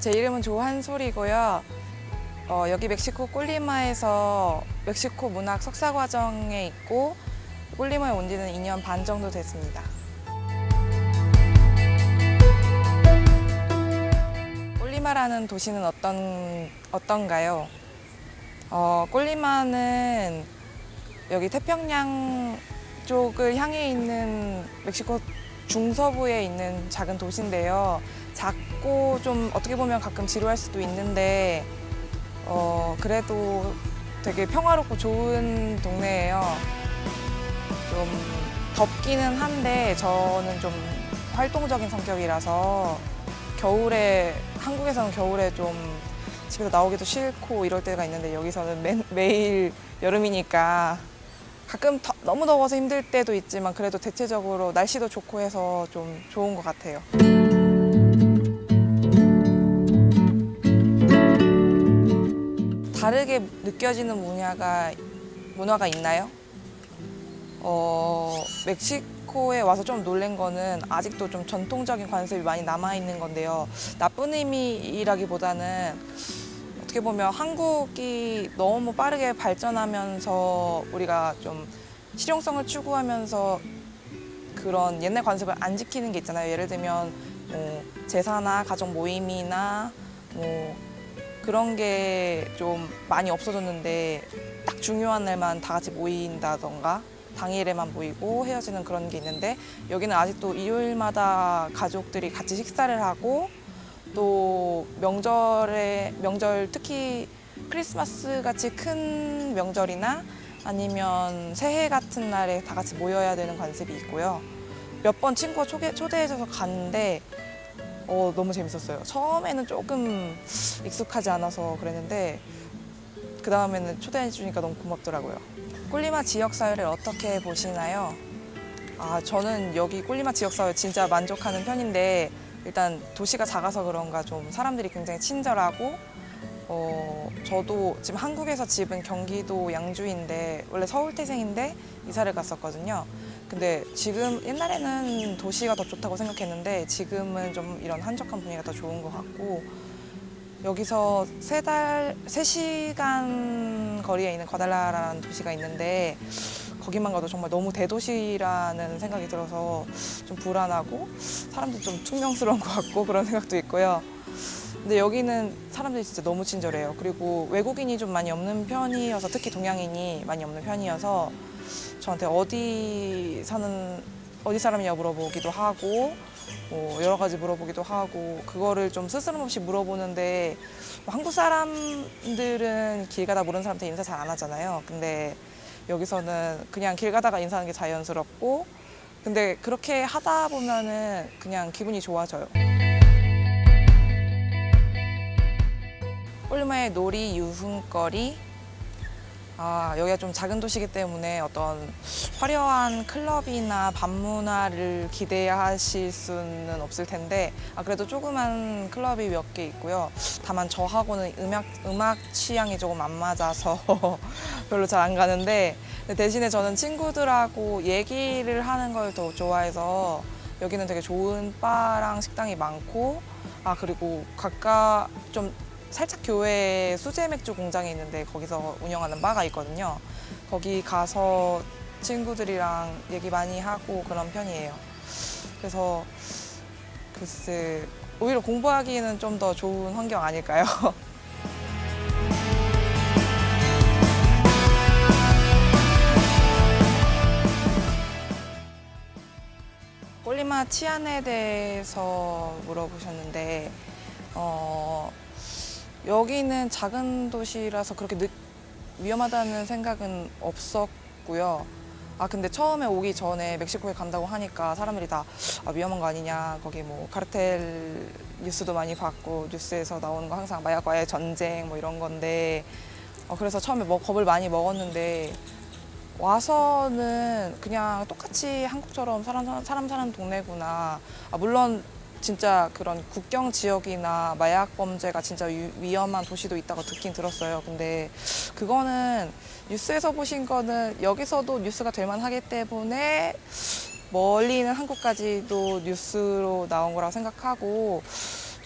제 이름은 조한솔이고요. 여기 멕시코 꼴리마에서 멕시코 문학 석사과정에 있고 꼴리마에 온 지는 2년 반 정도 됐습니다. 꼴리마라는 도시는 어떤가요? 꼴리마는 여기 태평양 쪽을 향해 있는 멕시코 중서부에 있는 작은 도시인데요. 작고 좀 어떻게 보면 가끔 지루할 수도 있는데 그래도 되게 평화롭고 좋은 동네예요. 좀 덥기는 한데 저는 좀 활동적인 성격이라서 한국에서는 겨울에 좀 집에서 나오기도 싫고 이럴 때가 있는데 여기서는 매일 여름이니까 가끔 너무 더워서 힘들 때도 있지만 그래도 대체적으로 날씨도 좋고 해서 좀 좋은 것 같아요. 다르게 느껴지는 문화가 있나요? 멕시코에 와서 좀 놀란 거는 아직도 좀 전통적인 관습이 많이 남아있는 건데요. 나쁜 의미라기보다는 어떻게 보면 한국이 너무 빠르게 발전하면서 우리가 좀 실용성을 추구하면서 그런 옛날 관습을 안 지키는 게 있잖아요. 예를 들면 제사나 가족 모임이나 그런 게 좀 많이 없어졌는데 딱 중요한 날만 다 같이 모인다던가 당일에만 모이고 헤어지는 그런 게 있는데 여기는 아직도 일요일마다 가족들이 같이 식사를 하고 또 명절 특히 크리스마스 같이 큰 명절이나 아니면 새해 같은 날에 다 같이 모여야 되는 관습이 있고요. 몇 번 친구가 초대해줘서 갔는데 너무 재밌었어요. 처음에는 조금 익숙하지 않아서 그랬는데 그 다음에는 초대해주니까 너무 고맙더라고요. 꼴리마 지역사회를 어떻게 보시나요? 저는 여기 꼴리마 지역사회 진짜 만족하는 편인데 일단 도시가 작아서 그런가 좀 사람들이 굉장히 친절하고 저도 지금 한국에서 집은 경기도 양주인데 원래 서울 태생인데 이사를 갔었거든요. 근데 지금 옛날에는 도시가 더 좋다고 생각했는데 지금은 좀 이런 한적한 분위기가 더 좋은 것 같고 여기서 3시간 거리에 있는 과달라라라는 도시가 있는데 거기만 가도 정말 너무 대도시라는 생각이 들어서 좀 불안하고 사람들이 좀 퉁명스러운 것 같고 그런 생각도 있고요. 근데 여기는 사람들이 진짜 너무 친절해요. 그리고 외국인이 좀 많이 없는 편이어서 특히 동양인이 많이 없는 편이어서 저한테 어디 사람이냐 물어보기도 하고 여러 가지 물어보기도 하고 그거를 좀 스스럼없이 물어보는데 한국 사람들은 길 가다 모르는 사람한테 인사 잘 안 하잖아요. 근데 여기서는 그냥 길 가다가 인사하는 게 자연스럽고 근데 그렇게 하다 보면은 그냥 기분이 좋아져요. 꼴리마의 놀이 유흥거리 여기가 좀 작은 도시이기 때문에 어떤 화려한 클럽이나 밤문화를 기대하실 수는 없을 텐데 그래도 조그만 클럽이 몇 개 있고요. 다만 저하고는 음악 취향이 조금 안 맞아서 별로 잘 안 가는데 대신에 저는 친구들하고 얘기를 하는 걸 더 좋아해서 여기는 되게 좋은 바랑 식당이 많고 그리고 가까 좀 살짝 교외에 수제 맥주 공장이 있는데 거기서 운영하는 바가 있거든요. 거기 가서 친구들이랑 얘기 많이 하고 그런 편이에요. 그래서 글쎄 오히려 공부하기에는 좀 더 좋은 환경 아닐까요? 꼴리마 치안에 대해서 물어보셨는데 여기는 작은 도시라서 그렇게 위험하다는 생각은 없었고요. 근데 처음에 오기 전에 멕시코에 간다고 하니까 사람들이 다 위험한 거 아니냐. 거기 뭐 카르텔 뉴스도 많이 봤고 뉴스에서 나오는 거 항상 마약과의 전쟁 뭐 이런 건데 그래서 처음에 겁을 많이 먹었는데 와서는 그냥 똑같이 한국처럼 사람 사는 동네구나. 물론 진짜 그런 국경 지역이나 마약 범죄가 진짜 위험한 도시도 있다고 듣긴 들었어요. 근데 그거는 뉴스에서 보신 거는 여기서도 뉴스가 될 만하기 때문에 멀리 있는 한국까지도 뉴스로 나온 거라고 생각하고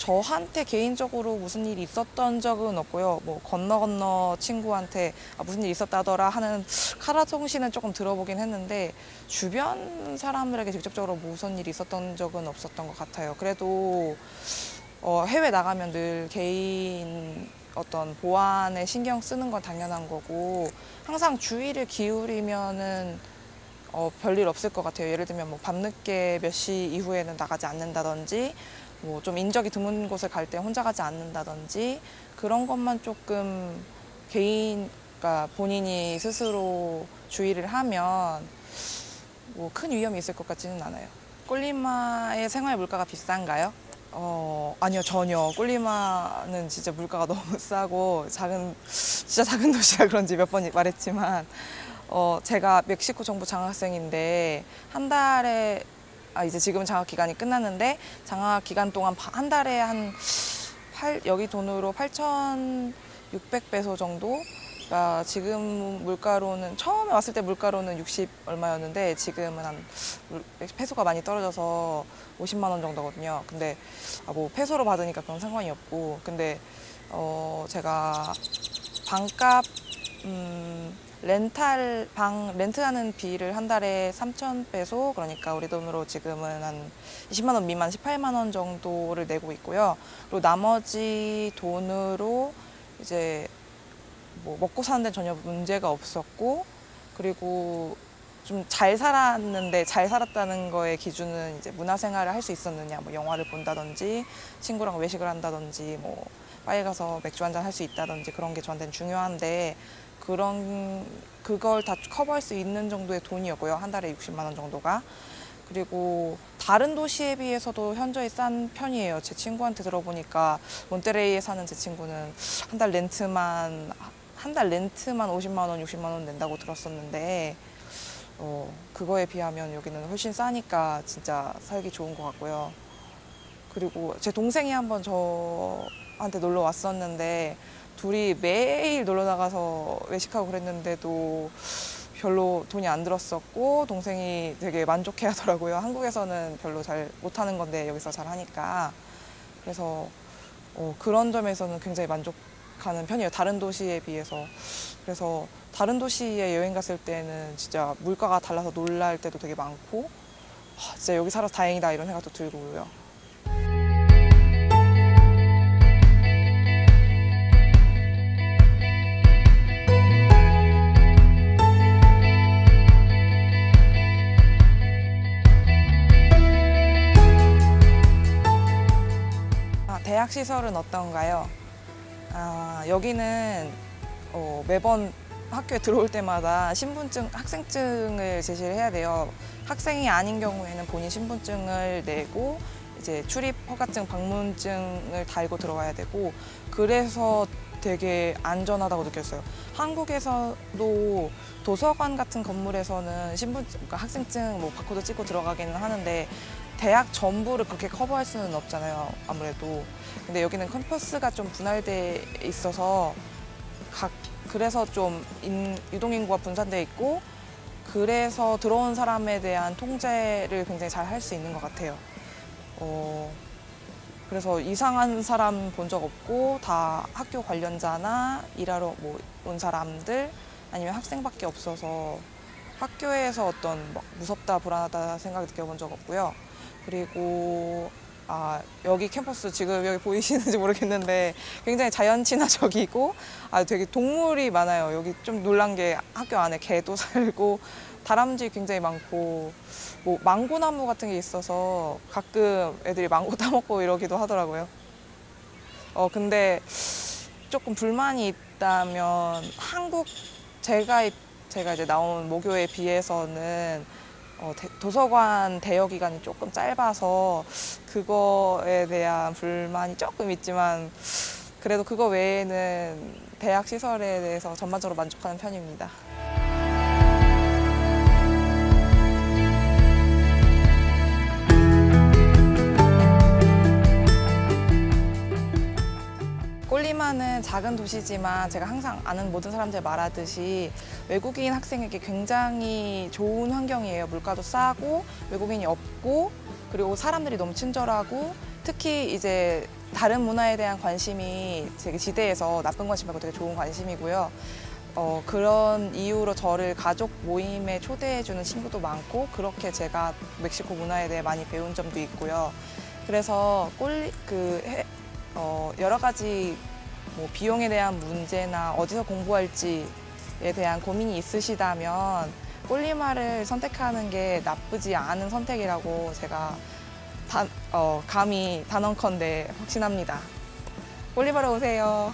저한테 개인적으로 무슨 일이 있었던 적은 없고요. 뭐 건너 친구한테 무슨 일이 있었다더라 하는 카라통신은 조금 들어보긴 했는데 주변 사람들에게 직접적으로 무슨 일이 있었던 적은 없었던 것 같아요. 그래도 해외 나가면 늘 개인 어떤 보안에 신경 쓰는 건 당연한 거고 항상 주의를 기울이면은 별일 없을 것 같아요. 예를 들면 뭐 밤늦게 몇 시 이후에는 나가지 않는다든지 뭐 좀 인적이 드문 곳을 갈 때 혼자 가지 않는다든지 그런 것만 조금 그러니까 본인이 스스로 주의를 하면 뭐 큰 위험이 있을 것 같지는 않아요. 콜리마의 생활 물가가 비싼가요? 아니요, 전혀. 콜리마는 진짜 물가가 너무 싸고 진짜 작은 도시라 그런지 몇 번 말했지만 제가 멕시코 정부 장학생인데 한 달에 이제 지금 장학 기간이 끝났는데 장학 기간 동안 한 달에 여기 돈으로 8,600페소 정도가 지금 물가로는 처음에 왔을 때 물가로는 60 얼마였는데 지금은 페소가 많이 떨어져서 50만 원 정도거든요. 근데 뭐 페소로 받으니까 그건 상관이 없고 근데 제가 방값 방 렌트하는 비를 한 달에 3,000페소, 그러니까 우리 돈으로 지금은 한 20만 원 미만 18만 원 정도를 내고 있고요. 그리고 나머지 돈으로 이제 뭐 먹고 사는 데 전혀 문제가 없었고, 그리고 좀 잘 살았다는 거의 기준은 이제 문화생활을 할 수 있었느냐, 뭐 영화를 본다든지 친구랑 외식을 한다든지 뭐 바에 가서 맥주 한잔 할 수 있다든지 그런 게 저한테는 중요한데 그걸 다 커버할 수 있는 정도의 돈이었고요. 한 달에 60만 원 정도가. 그리고 다른 도시에 비해서도 현저히 싼 편이에요. 제 친구한테 들어보니까 몬테레이에 사는 제 친구는 한 달 렌트만 50만 원, 60만 원 낸다고 들었었는데 그거에 비하면 여기는 훨씬 싸니까 진짜 살기 좋은 것 같고요. 그리고 제 동생이 한번 저한테 놀러 왔었는데 둘이 매일 놀러 나가서 외식하고 그랬는데도 별로 돈이 안 들었었고 동생이 되게 만족해 하더라고요. 한국에서는 별로 잘 못하는 건데 여기서 잘 하니까. 그래서 그런 점에서는 굉장히 만족하는 편이에요. 다른 도시에 비해서. 그래서 다른 도시에 여행 갔을 때는 진짜 물가가 달라서 놀랄 때도 되게 많고 진짜 여기 살아서 다행이다 이런 생각도 들고요. 대학 시설은 어떤가요? 여기는 매번 학교에 들어올 때마다 학생증을 제시를 해야 돼요. 학생이 아닌 경우에는 본인 신분증을 내고 이제 출입 허가증, 방문증을 달고 들어와야 되고 그래서 되게 안전하다고 느꼈어요. 한국에서도 도서관 같은 건물에서는 그러니까 학생증 뭐 바코드 찍고 들어가기는 하는데 대학 전부를 그렇게 커버할 수는 없잖아요, 아무래도. 근데 여기는 캠퍼스가 좀 분할돼 있어서 그래서 좀 유동인구가 분산돼 있고 그래서 들어온 사람에 대한 통제를 굉장히 잘 할 수 있는 것 같아요. 그래서 이상한 사람 본 적 없고 다 학교 관련자나 일하러 온 사람들 아니면 학생밖에 없어서 학교에서 어떤 무섭다 불안하다 생각 느껴본 적 없고요. 그리고 여기 캠퍼스 지금 여기 보이시는지 모르겠는데 굉장히 자연 친화적이고 되게 동물이 많아요. 여기 좀 놀란 게 학교 안에 개도 살고 다람쥐 굉장히 많고 뭐 망고나무 같은 게 있어서 가끔 애들이 망고 따먹고 이러기도 하더라고요. 근데 조금 불만이 있다면 제가 이제 나온 모교에 비해서는 도서관 대여 기간이 조금 짧아서 그거에 대한 불만이 조금 있지만 그래도 그거 외에는 대학 시설에 대해서 전반적으로 만족하는 편입니다. 콜리마는 콜리마르는 작은 도시지만 제가 항상 아는 모든 사람들 말하듯이 외국인 학생에게 굉장히 좋은 환경이에요. 물가도 싸고 외국인이 없고 그리고 사람들이 너무 친절하고 특히 이제 다른 문화에 대한 관심이 되게 지대해서 나쁜 관심 말고 되게 좋은 관심이고요. 그런 이유로 저를 가족 모임에 초대해주는 친구도 많고 그렇게 제가 멕시코 문화에 대해 많이 배운 점도 있고요. 그래서 여러 가지 뭐 비용에 대한 문제나 어디서 공부할지에 대한 고민이 있으시다면 꼴리마를 선택하는 게 나쁘지 않은 선택이라고 제가 감히 단언컨대 확신합니다. 꼴리마로 오세요.